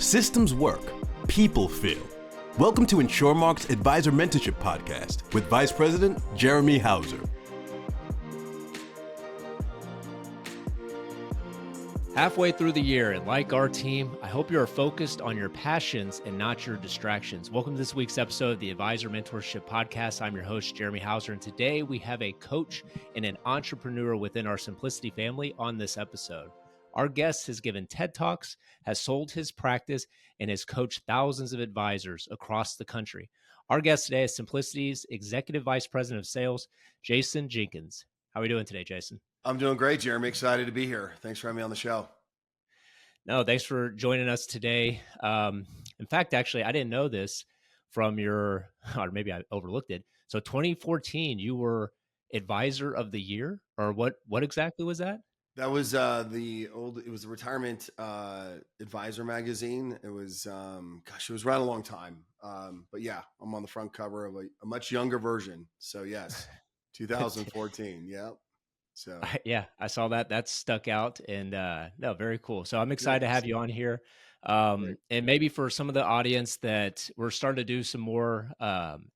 Systems work, people fail. Welcome to InsurMark's Advisor Mentorship Podcast with Vice President Jeremy Hauser. Halfway through the year, and like our team, I hope you are focused on your passions and not your distractions. Welcome to this week's episode of the Advisor Mentorship Podcast. I'm your host, Jeremy Hauser, and today we have a coach and an entrepreneur within our Simplicity family on this episode. Our guest has given TED Talks, has sold his practice, and has coached thousands of advisors across the country. Our guest today is Simplicity's Executive Vice President of Sales, Jason Jenkins. How are we doing today, Jason? I'm doing great, Jeremy. Excited to be here. Thanks for having me on the show. No, thanks for joining us today. In fact, actually, I didn't know this from your, or maybe I overlooked it. So 2014, you were Advisor of the Year, or what exactly was that? That was it was the Retirement Advisor magazine. It was, it was around a long time. But yeah, I'm on the front cover of a much younger version. So yes, 2014. Yeah. So yeah, I saw that. That stuck out, and no, very cool. So I'm excited to have you on here. And maybe for some of the audience that we're starting to do some more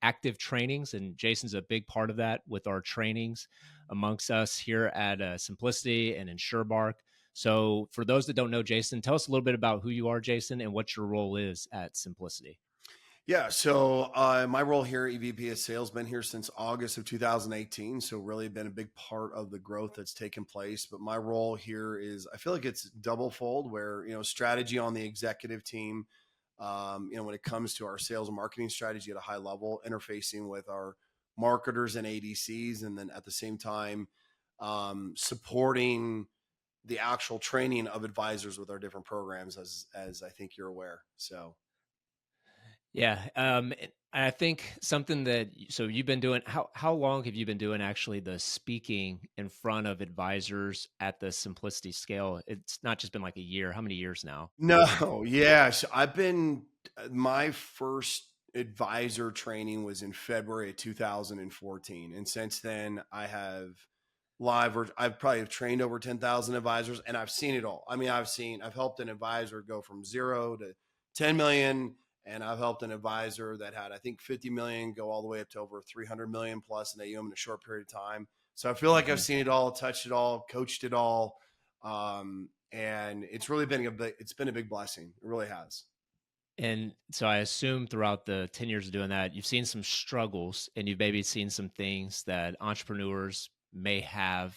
active trainings, and Jason's a big part of that with our trainings amongst us here at Simplicity and InsurMark. So for those that don't know Jason, tell us a little bit about who you are, Jason, and what your role is at Simplicity. Yeah, so my role here, EVP of Sales, been here since August of 2018. So really been a big part of the growth that's taken place. But my role here is, I feel like it's double fold, where, strategy on the executive team, when it comes to our sales and marketing strategy at a high level, interfacing with our marketers and ADCs, and then at the same time, supporting the actual training of advisors with our different programs, as I think you're aware. So. Yeah. And I think something that, so you've been doing, how long have you been doing actually the speaking in front of advisors at the Simplicity scale? It's not just been like a year. How many years now? No. Yeah. So my first advisor training was in February of 2014. And since then I've probably trained over 10,000 advisors, and I've seen it all. I mean, I've helped an advisor go from 0 to 10 million. And I've helped an advisor that had, I think, 50 million go all the way up to over 300 million plus in AUM in a short period of time. So I feel like I've seen it all, touched it all, coached it all. And it's really been a big blessing. It really has. And so I assume throughout the 10 years of doing that, you've seen some struggles, and you've maybe seen some things that entrepreneurs may have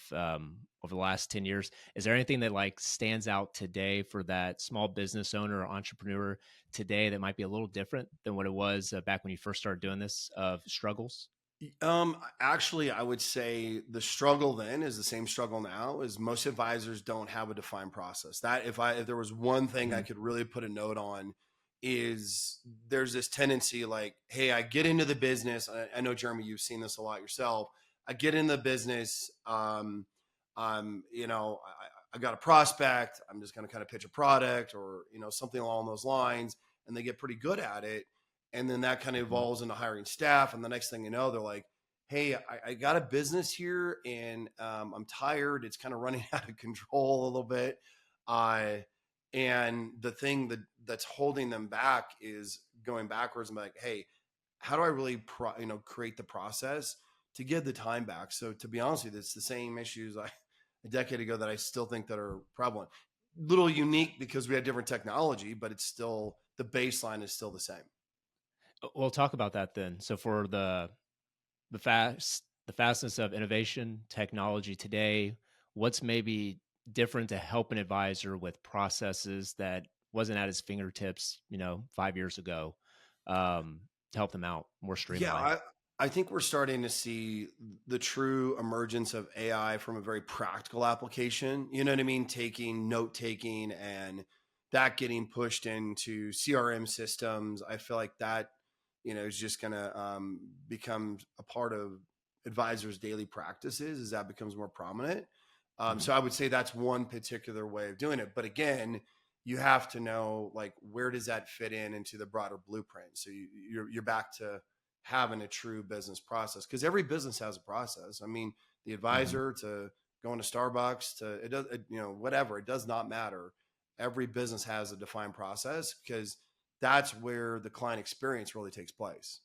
over the last 10 years. Is there anything that like stands out today for that small business owner or entrepreneur today that might be a little different than what it was back when you first started doing this, of struggles? Actually, I would say the struggle then is the same struggle now. Is most advisors don't have a defined process. That if there was one thing I could really put a note on, is there's this tendency like, hey, I get into the business. I know, Jeremy, you've seen this a lot yourself. I get in the business. I got a prospect. I'm just going to kind of pitch a product or, something along those lines, and they get pretty good at it. And then that kind of evolves into hiring staff. And the next thing you know, they're like, hey, I got a business here, and I'm tired. It's kind of running out of control a little bit. And the thing that's holding them back is going backwards. I'm like, hey, how do I really create the process to get the time back? So to be honest with you, it's the same issues a decade ago that I still think that are prevalent. Little unique because we had different technology, but it's still, the baseline is still the same. We'll talk about that then. So for the fastness of innovation technology today, what's maybe different to help an advisor with processes that wasn't at his fingertips, 5 years ago, to help them out more streamlined? Yeah, I think we're starting to see the true emergence of AI from a very practical application. You know what I mean? Note taking and that getting pushed into CRM systems. I feel like that, is just going to become a part of advisors' daily practices as that becomes more prominent. So I would say that's one particular way of doing it. But again, you have to know, like, where does that fit into the broader blueprint? So you're back to having a true business process, because every business has a process. I mean, the advisor to going to Starbucks to whatever, it does not matter. every business has a defined process, because that's where the client experience really takes place.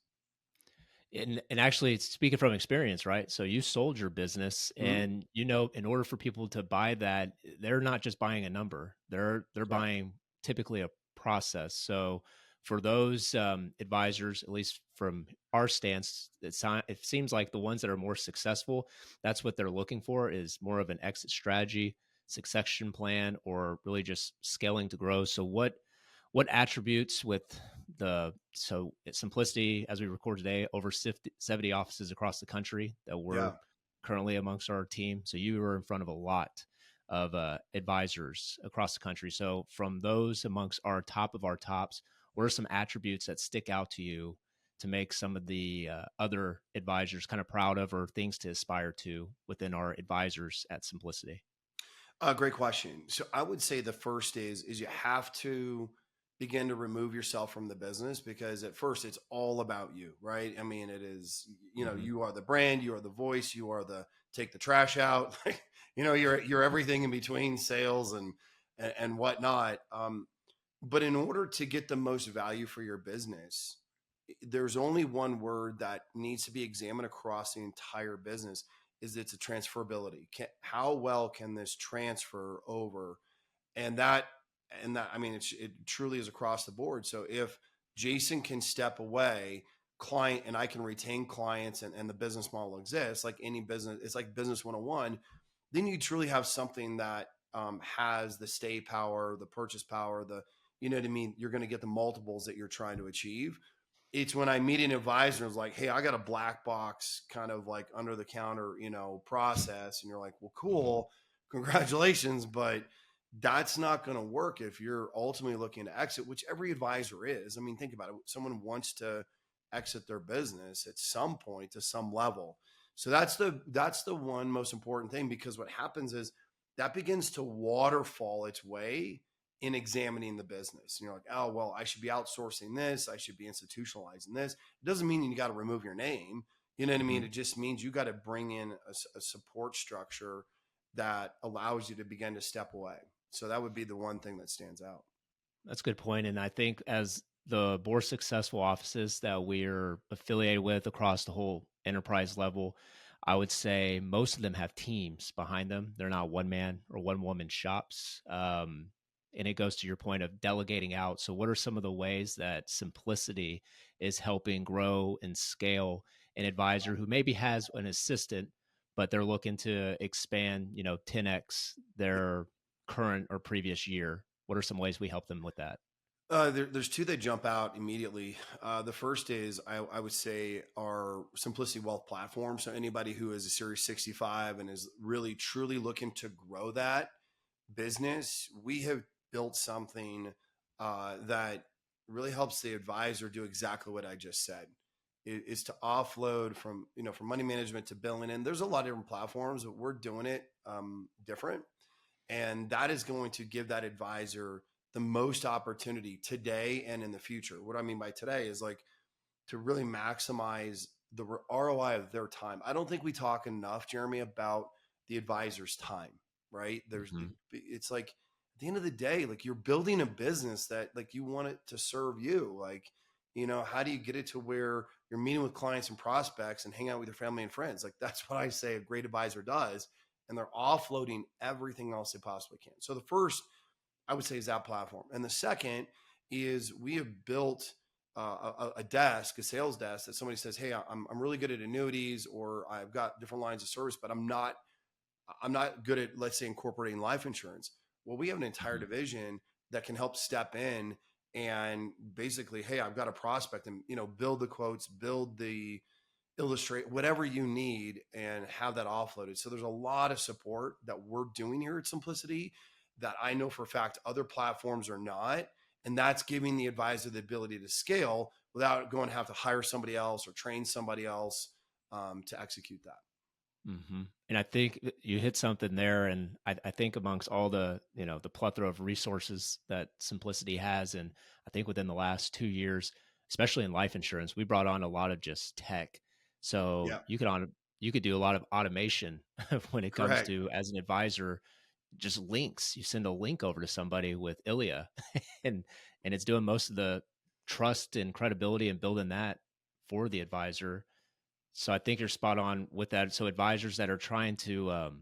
And actually, speaking from experience, right? So you sold your business, Mhm. and in order for people to buy that, they're not just buying a number; they're Correct. buying typically a process. So for those advisors, at least from our stance, it seems like the ones that are more successful, that's what they're looking for, is more of an exit strategy, succession plan, or really just scaling to grow. So what attributes with Simplicity, as we record today, over 70 offices across the country that we're Yeah. currently amongst our team. So you were in front of a lot of advisors across the country. So from those amongst our top of our tops, what are some attributes that stick out to you to make some of the other advisors kind of proud of, or things to aspire to within our advisors at Simplicity? Great question. So I would say the first is you have to begin to remove yourself from the business, because at first it's all about you, right? I mean, it is, Hmm. you are the brand, you are the voice, you are the take the trash out, like, you're everything in between sales and whatnot. But in order to get the most value for your business, there's only one word that needs to be examined across the entire business, is it's a transferability. How well can this transfer over? And that I mean, it truly is across the board. So if Jason can step away, client, and I can retain clients, and the business model exists like any business, it's like business 101, then you truly have something that has the stay power, the purchase power, you know what I mean? You're going to get the multiples that you're trying to achieve. It's when I meet an advisor, it's like, hey, I got a black box kind of like under the counter, process. And you're like, well, Hmm. cool, congratulations. But that's not going to work if you're ultimately looking to exit, which every advisor is. I mean, think about it. Someone wants to exit their business at some point to some level. So that's the one most important thing, because what happens is that begins to waterfall its way in examining the business. And you're like, oh, well, I should be outsourcing this. I should be institutionalizing this. It doesn't mean you got to remove your name. You know what I Hmm. mean? It just means you got to bring in a support structure that allows you to begin to step away. So that would be the one thing that stands out. That's a good point. And I think as the more successful offices that we're affiliated with across the whole enterprise level, I would say most of them have teams behind them. They're not one man or one woman shops. And it goes to your point of delegating out. So, what are some of the ways that Simplicity is helping grow and scale an advisor who maybe has an assistant, but they're looking to expand, 10x their current or previous year? What are some ways we help them with that? There's two that jump out immediately. The first is I would say our Simplicity Wealth platform. So anybody who is a Series 65 and is really truly looking to grow that business, we have built something that really helps the advisor do exactly what I just said. Is to offload from money management to billing. And there's a lot of different platforms, but we're doing it different. And that is going to give that advisor the most opportunity today and in the future. What I mean by today is like to really maximize the ROI of their time. I don't think we talk enough, Jeremy, about the advisor's time, right? Hmm. It's like at the end of the day, like you're building a business that like you want it to serve you. Like, how do you get it to where you're meeting with clients and prospects and hang out with your family and friends? Like that's what I say a great advisor does. And they're offloading everything else they possibly can. So the first I would say is that platform. And the second is we have built a desk, a sales desk that somebody says, hey, I'm really good at annuities, or I've got different lines of service, but I'm not good at, let's say, incorporating life insurance. Well, we have an entire Hmm. division that can help step in and basically, hey, I've got a prospect, and build the quotes, build the illustrate whatever you need, and have that offloaded. So there's a lot of support that we're doing here at Simplicity that I know for a fact other platforms are not. And that's giving the advisor the ability to scale without going to have to hire somebody else or train somebody else to execute that. And I think you hit something there. And I think amongst all the plethora of resources that Simplicity has, and I think within the last 2 years, especially in life insurance, we brought on a lot of just tech. So Yeah, you could do a lot of automation when it comes correct. to, as an advisor, just links. You send a link over to somebody with Ilia and it's doing most of the trust and credibility and building that for the advisor. So I think you're spot on with that. So advisors that are trying to,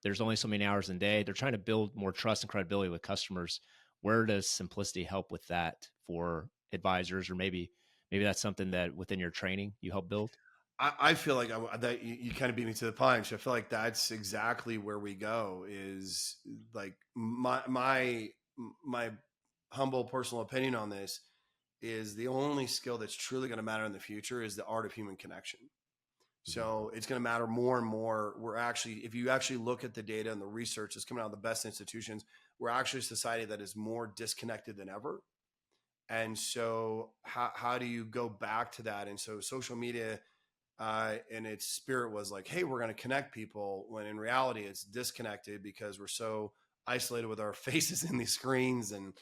there's only so many hours in a day, they're trying to build more trust and credibility with customers. Where does Simplicity help with that for advisors? Or maybe that's something that within your training you help build? I feel like that you kind of beat me to the punch. I feel like that's exactly where we go. Is like my humble personal opinion on this is the only skill that's truly going to matter in the future is the art of human connection. So it's going to matter more and more. We're actually, if you actually look at the data and the research that's coming out of the best institutions, we're actually a society that is more disconnected than ever. And so how do you go back to that? And so social media and its spirit was like, hey, we're going to connect people, when in reality it's disconnected because we're so isolated with our faces in these screens and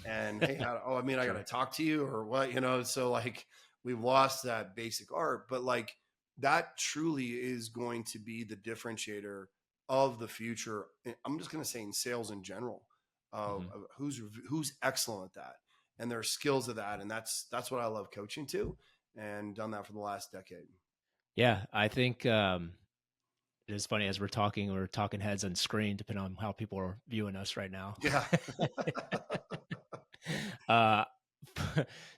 hey, I got to talk to you or what, so like we've lost that basic art. But like that truly is going to be the differentiator of the future. I'm just going to say in sales in general, of who's excellent at that and their skills of that. And that's what I love coaching to, and done that for the last decade. Yeah, I think it is funny as we're talking heads on screen, depending on how people are viewing us right now. Yeah. uh,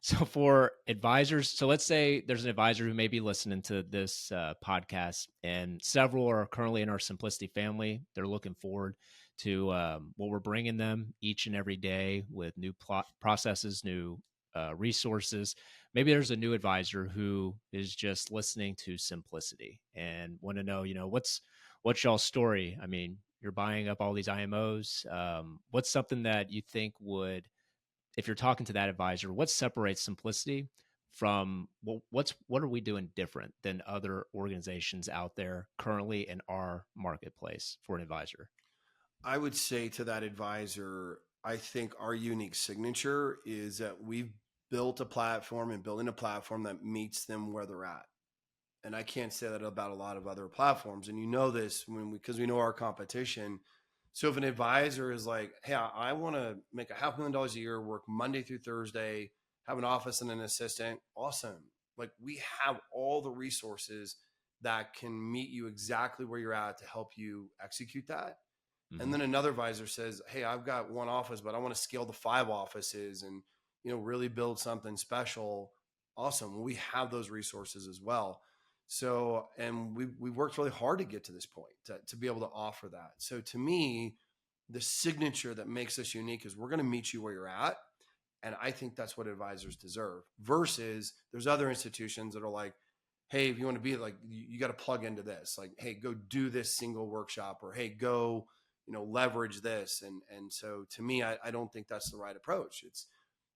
so for advisors, so let's say there's an advisor who may be listening to this podcast, and several are currently in our Simplicity family. They're looking forward to what we're bringing them each and every day with new processes, new resources. Maybe there's a new advisor who is just listening to Simplicity and want to know, what's y'all's story? I mean, you're buying up all these IMOs. What's something that you think would, if you're talking to that advisor, what separates Simplicity from what are we doing different than other organizations out there currently in our marketplace for an advisor? I would say to that advisor, I think our unique signature is that we've built a platform and building a platform that meets them where they're at. And I can't say that about a lot of other platforms. And this because we know our competition. So if an advisor is like, hey, I want to make $500,000 a year, work Monday through Thursday, have an office and an assistant, awesome. Like we have all the resources that can meet you exactly where you're at to help you execute that. And then another advisor says, hey, I've got one office, but I want to scale to 5 offices and, really build something special. Awesome. Well, we have those resources as well. So, and we worked really hard to get to this point to be able to offer that. So to me, the signature that makes us unique is we're going to meet you where you're at. And I think that's what advisors deserve, versus there's other institutions that are like, hey, if you want to be like, you got to plug into this, like, hey, go do this single workshop, or, hey, go, leverage this. And so to me, I don't think that's the right approach.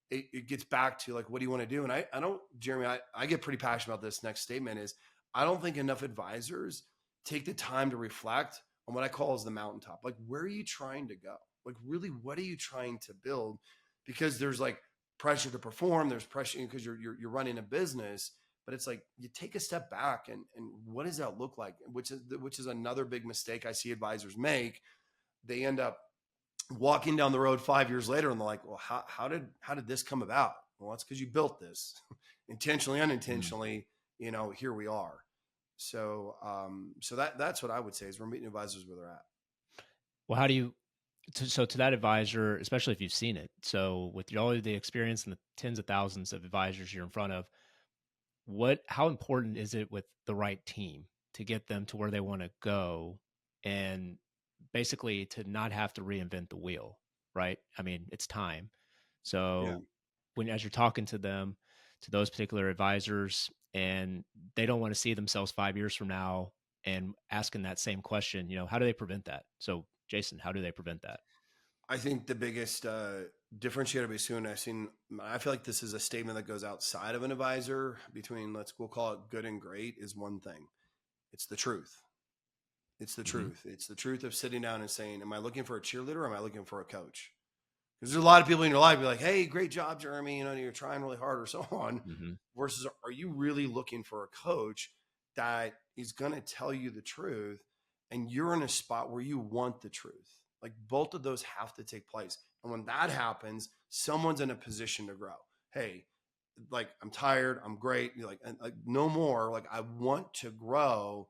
It gets back to like, what do you want to do? And I don't, Jeremy, I get pretty passionate about this next statement is I don't think enough advisors take the time to reflect on what I call as the mountaintop. Like, where are you trying to go? Like, really, what are you trying to build? Because there's like pressure to perform. There's pressure because you're running a business, but it's like you take a step back and what does that look like? Which is another big mistake I see advisors make. They end up walking down the road 5 years later and they're like, well, how did this come about? Well, that's because you built this intentionally, unintentionally, here we are. So, that's what I would say is we're meeting advisors where they're at. Well, how do you, so to that advisor, especially if you've seen it, so with all of the experience and the tens of thousands of advisors you're in front of, how important is it with the right team to get them to where they want to go, and basically to not have to reinvent the wheel, right? I mean, it's time. So as you're talking to them, to those particular advisors, and they don't want to see themselves 5 years from now and asking that same question, how do they prevent that? So Jason, how do they prevent that? I think the biggest differentiator between I feel like this is a statement that goes outside of an advisor between we'll call it good and great, is one thing. It's the truth. It's the truth. It's the truth of sitting down and saying, am I looking for a cheerleader or am I looking for a coach? Because there's a lot of people in your life be like, hey, great job, Jeremy. You're trying really hard or so on. Versus, are you really looking for a coach that is going to tell you the truth and you're in a spot where you want the truth? Like both of those have to take place. And when that happens, someone's in a position to grow. Hey, like I'm tired, I'm great. You're like no more. Like I want to grow.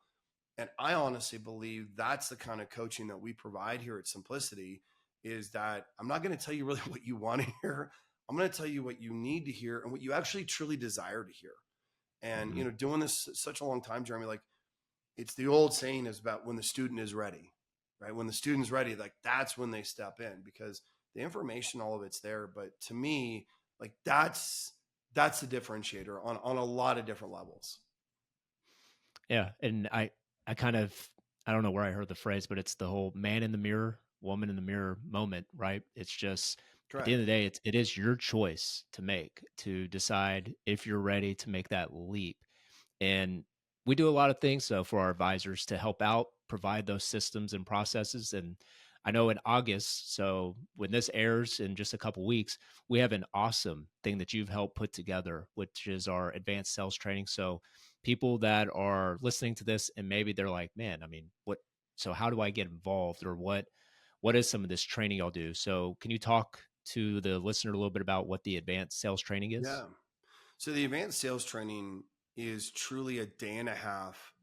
And I honestly believe that's the kind of coaching that we provide here at Simplicity, is that I'm not going to tell you really what you want to hear. I'm going to tell you what you need to hear and what you actually truly desire to hear. And, Mm-hmm. doing this such a long time, Jeremy, like it's the old saying is about when the student is ready, right? When the student's ready, like that's when they step in, because the information, all of it's there. But to me, like that's the differentiator on a lot of different levels. Yeah. And I kind of, I don't know where I heard the phrase, but it's the whole man in the mirror, woman in the mirror moment, right? It's just at the Correct. end of the day, it is your choice to make, to decide if you're ready to make that leap. And we do a lot of things so for our advisors to help out, provide those systems and processes. And I know in August, so when this airs in just a couple weeks, we have an awesome thing that you've helped put together, which is our advanced sales training. So people that are listening to this and maybe they're like, man, I mean, so how do I get involved, or what is some of this training y'all do? So can you talk to the listener a little bit about what the advanced sales training is? Yeah. So the advanced sales training is truly a day and a half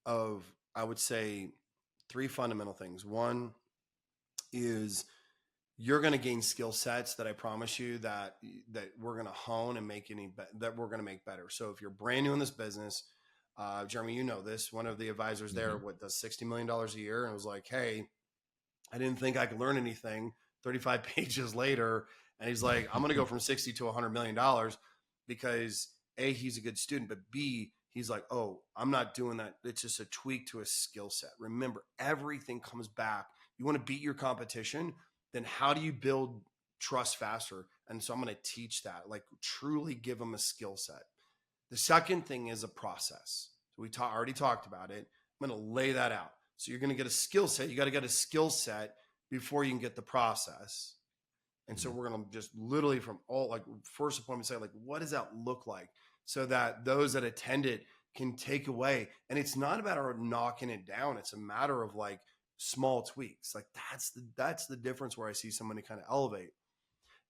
of, I would say, three fundamental things. One is you're going to gain skill sets that I promise you that we're going to hone and that we're going to make better. So if you're brand new in this business, Jeremy, you know this, one of the advisors there, Mm-hmm. what does $60 million a year, and was like, hey, I didn't think I could learn anything. 35 pages later, and he's like, I'm going to go from 60 to $100 million because A, he's a good student, but B, he's like, oh, I'm not doing that. It's just a tweak to a skill set. Remember, everything comes back. You want to beat your competition, then how do you build trust faster? And so I'm going to teach that, like truly give them a skill set. The second thing is a process. So we already talked about it. I'm going to lay that out. So you're going to get a skill set. You got to get a skill set before you can get the process. And so Mm-hmm. we're going to just literally from all like first appointment say, like, what does that look like? So that those that attend it can take away. And it's not about our knocking it down. It's a matter of like small tweaks. Like that's the difference where I see somebody kind of elevate.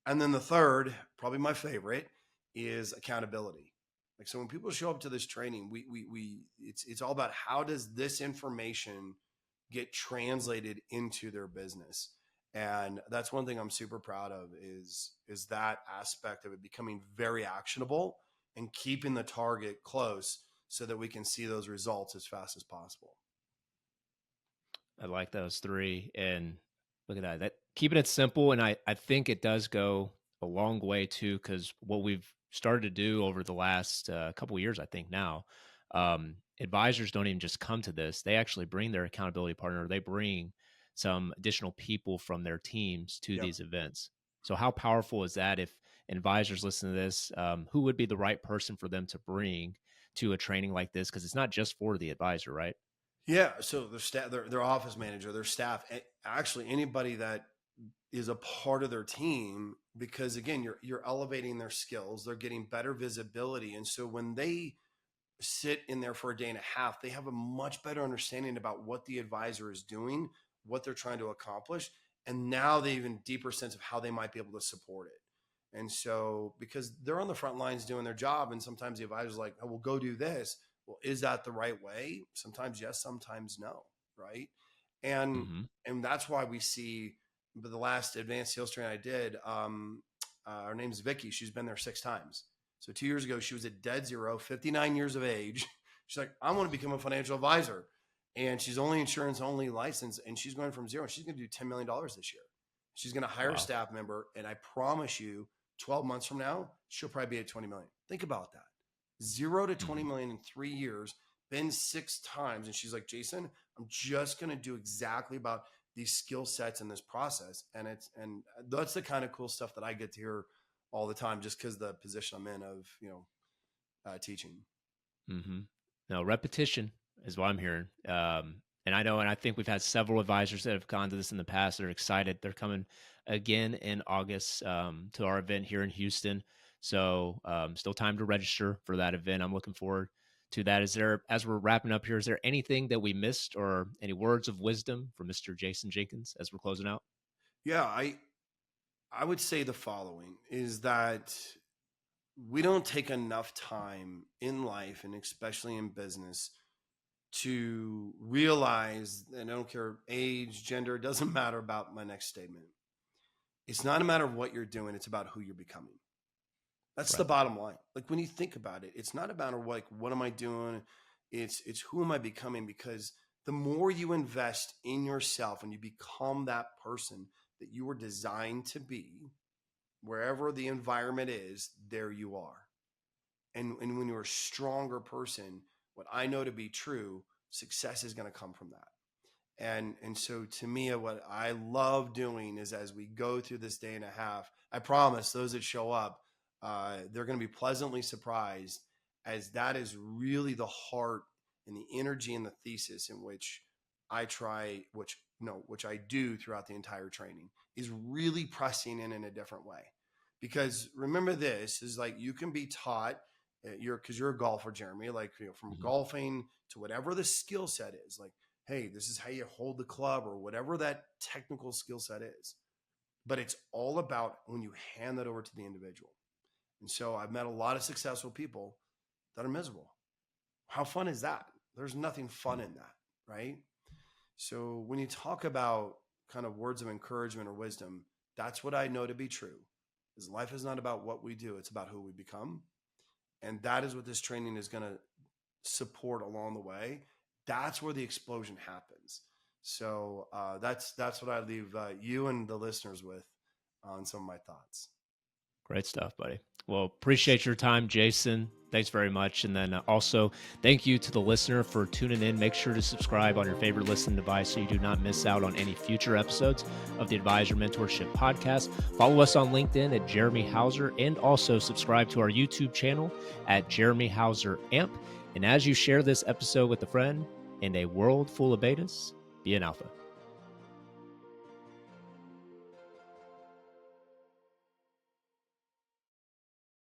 And then the third, probably my favorite, is accountability. Like, so when people show up to this training, it's all about how does this information get translated into their business. And that's one thing I'm super proud of is that aspect of it becoming very actionable and keeping the target close so that we can see those results as fast as possible. I like those three. And look at that. That keeping it simple. And I think it does go a long way too, because what we've started to do over the last couple of years, I think now, advisors don't even just come to this. They actually bring their accountability partner. They bring some additional people from their teams to Yep. these events. So how powerful is that if advisors listen to this? Who would be the right person for them to bring to a training like this? Because it's not just for the advisor, right? Yeah. So their staff, their office manager, their staff, actually anybody that is a part of their team, because again, you're elevating their skills, they're getting better visibility. And so when they sit in there for a day and a half, they have a much better understanding about what the advisor is doing, what they're trying to accomplish. And now they have an even deeper sense of how they might be able to support it. And so, because they're on the front lines doing their job, and sometimes the advisor's like, oh, well, go do this. Well, is that the right way? Sometimes yes, sometimes no. Right. And, Mm-hmm. and that's why we see the last advanced sales training I did, her name's Vicky. She's been there 6 times. So 2 years ago, she was at dead zero, 59 years of age. She's like, I want to become a financial advisor. And she's only insurance only licensed, and she's going from zero. She's going to do $10 million this year. She's going to hire a Wow. staff member. And I promise you, 12 months from now, she'll probably be at 20 million. Think about that. 0 to 20 Mm-hmm. million in 3 years, been 6 times. And she's like, Jason, I'm just going to do exactly about these skill sets in this process. And that's the kind of cool stuff that I get to hear all the time, just because the position I'm in of, teaching. Mm-hmm. No, repetition is what I'm hearing. And I know, and I think we've had several advisors that have gone to this in the past that are excited. They're coming again in August to our event here in Houston. So still time to register for that event. I'm looking forward to that. Is there, as we're wrapping up here, is there anything that we missed or any words of wisdom from Mr. Jason Jenkins as we're closing out? Yeah, I would say the following is that we don't take enough time in life, and especially in business, to realize, and I don't care age, gender, it doesn't matter about my next statement. It's not a matter of what you're doing, it's about who you're becoming. That's the bottom line. Like when you think about it, it's not about like, what am I doing? It's who am I becoming? Because the more you invest in yourself and you become that person that you were designed to be, wherever the environment is, there you are. And when you're a stronger person, what I know to be true, success is going to come from that. And so to me, what I love doing is as we go through this day and a half, I promise those that show up, they're going to be pleasantly surprised, as that is really the heart and the energy and the thesis in which I try, which I do throughout the entire training, is really pressing in a different way. Because remember, this is like, you can be taught, because you're a golfer, Jeremy, like, from golfing to whatever the skill set is, like, hey, this is how you hold the club, or whatever that technical skill set is. But it's all about when you hand that over to the individual. And so I've met a lot of successful people that are miserable. How fun is that? There's nothing fun in that, right? So when you talk about kind of words of encouragement or wisdom, that's what I know to be true. Is life is not about what we do, it's about who we become. And that is what this training is going to support along the way. That's where the explosion happens. So that's what I leave you and the listeners with on some of my thoughts. Great stuff, buddy. Well, appreciate your time, Jason. Thanks very much. And then also thank you to the listener for tuning in. Make sure to subscribe on your favorite listening device so you do not miss out on any future episodes of the Advisor Mentorship Podcast. Follow us on LinkedIn at Jeremy Hauser, and also subscribe to our YouTube channel at Jeremy Hauser AMP. And as you share this episode with a friend in a world full of betas, be an alpha.